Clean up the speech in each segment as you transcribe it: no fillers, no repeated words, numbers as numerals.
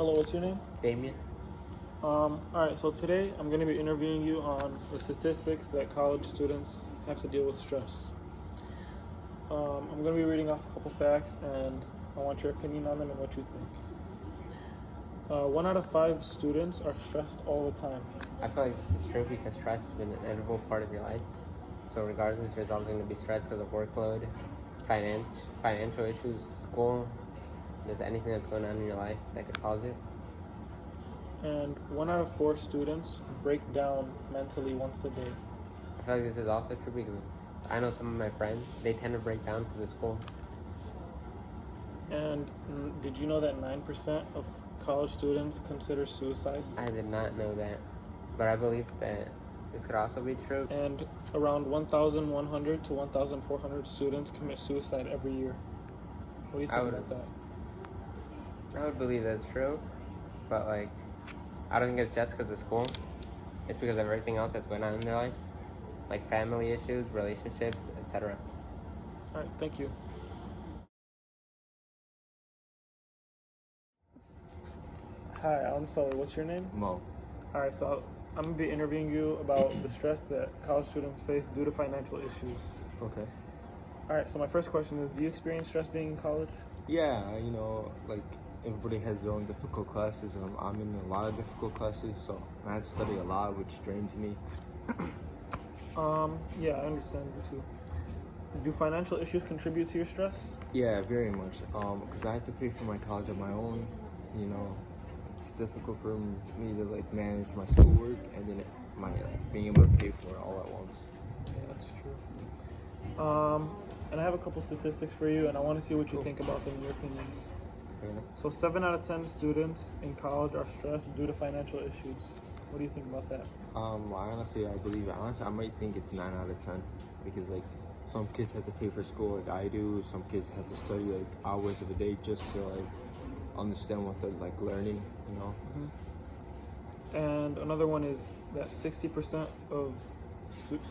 Hello, what's your name? Damien. Alright, so today I'm going to be interviewing you on the statistics that college students have to deal with stress. I'm going to be reading off a couple facts and I want your opinion on them and what you think. 1 out of 5 students are stressed all the time. I feel like this is true because stress is an inevitable part of your life. So regardless, there's always going to be stress because of workload, financial issues, school, just anything that's going on in your life that could cause it. And 1 out of 4 students break down mentally once a day. I feel like this is also true because I know some of my friends, they tend to break down because of school. And did you know that 9% of college students consider suicide? I did not know that, but I believe that this could also be true. And around 1,100 to 1,400 students commit suicide every year. What do you think about that? I would believe that's true, but I don't think it's just because of school. It's because of everything else that's going on in their life, like family issues, relationships, etc. All right, thank you. Hi, I'm Sully. What's your name? Mo. All right, so I'm gonna be interviewing you about the stress that college students face due to financial issues. Okay. All right, so my first question is, do you experience stress being in college? Yeah, everybody has their own difficult classes. I'm in a lot of difficult classes, so I have to study a lot, which drains me. Yeah, I understand you too. Do financial issues contribute to your stress? Yeah, very much. Because I have to pay for my college on my own. It's difficult for me to manage my schoolwork and then being able to pay for it all at once. Yeah, that's true. And I have a couple statistics for you, and I want to see what you think about them and your opinions. Okay. So 7 out of 10 students in college are stressed due to financial issues. What do you think about that? I believe it. Honestly, I might think it's 9 out of 10 because some kids have to pay for school like I do. Some kids have to study hours of a day just to understand what they're learning. Mm-hmm. And another one is that 60% of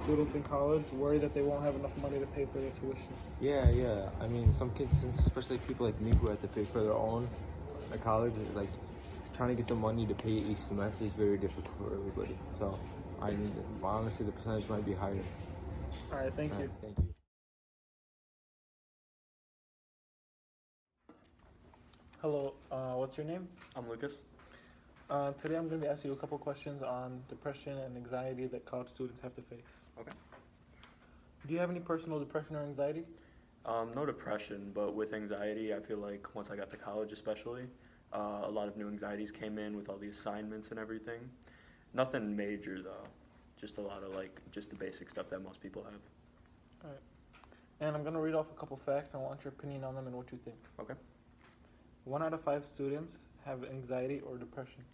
students in college worry that they won't have enough money to pay for their tuition. Yeah. I mean, some kids, especially people like me who have to pay for their own college, trying to get the money to pay each semester is very difficult for everybody. So, honestly, the percentage might be higher. All right, thank you. Thank you. Hello, what's your name? I'm Lucas. Today I'm going to be asking you a couple questions on depression and anxiety that college students have to face. Okay. Do you have any personal depression or anxiety? No depression, but with anxiety, I feel like once I got to college especially, a lot of new anxieties came in with all the assignments and everything. Nothing major though, just a lot of just the basic stuff that most people have. All right. And I'm going to read off a couple facts and I want your opinion on them and what you think. Okay. 1 out of 5 students have anxiety or depression.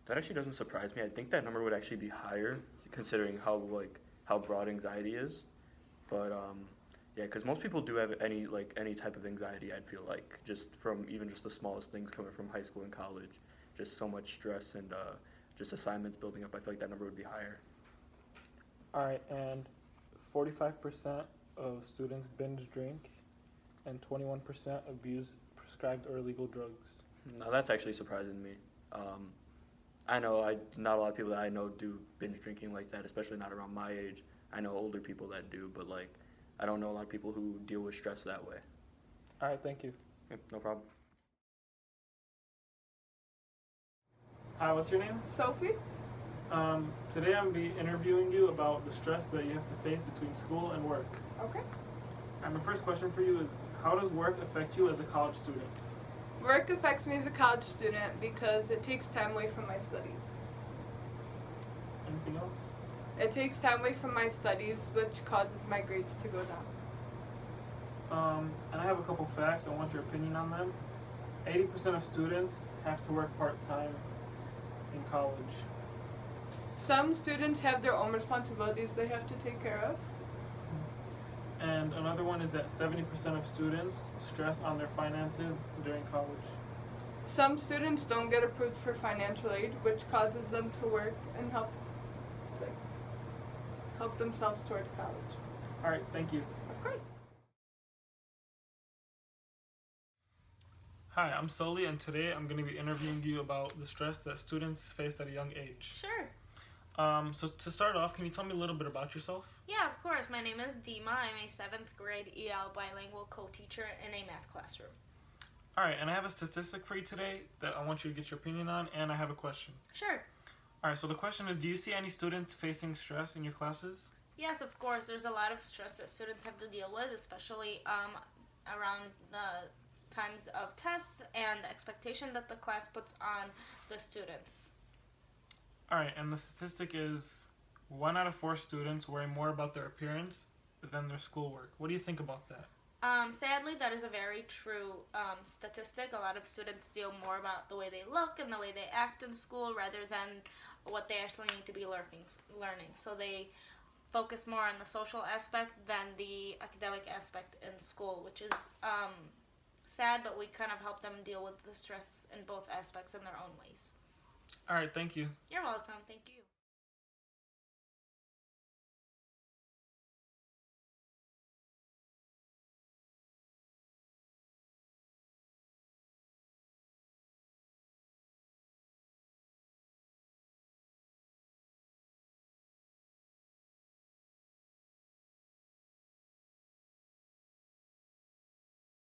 That actually doesn't surprise me. I think that number would actually be higher considering how broad anxiety is. But yeah, because most people do have any type of anxiety. I'd feel like just from even just the smallest things coming from high school and college, just so much stress and just assignments building up. I feel like that number would be higher. All right, and 45% of students binge drink, and 21% abuse prescribed or illegal drugs. No, that's actually surprising me. I know not a lot of people that I know do binge drinking like that, especially not around my age. I know older people that do, but I don't know a lot of people who deal with stress that way. All right, thank you. Yeah, no problem. Hi, what's your name? Sophie? Today I'm be interviewing you about the stress that you have to face between school and work. Okay. And my first question for you is, how does work affect you as a college student? Work affects me as a college student because it takes time away from my studies. Anything else? It takes time away from my studies, which causes my grades to go down. And I have a couple facts. I want your opinion on them. 80% of students have to work part-time in college. Some students have their own responsibilities they have to take care of. And another one is that 70% of students stress on their finances during college. Some students don't get approved for financial aid, which causes them to work and help themselves towards college. All right, thank you. Of course. Hi, I'm Sully, and today I'm going to be interviewing you about the stress that students face at a young age. Sure. So to start off, can you tell me a little bit about yourself? Yeah, of course. My name is Dima. I'm a 7th grade EL bilingual co-teacher in a math classroom. All right, and I have a statistic for you today that I want you to get your opinion on, and I have a question. Sure. All right, so the question is, do you see any students facing stress in your classes? Yes, of course. There's a lot of stress that students have to deal with, especially around the times of tests and the expectation that the class puts on the students. All right, and the statistic is 1 out of 4 students worry more about their appearance than their schoolwork. What do you think about that? Sadly, that is a very true statistic. A lot of students deal more about the way they look and the way they act in school rather than what they actually need to be learning. So they focus more on the social aspect than the academic aspect in school, which is sad, but we kind of help them deal with the stress in both aspects in their own ways. All right, thank you. You're welcome. Thank you.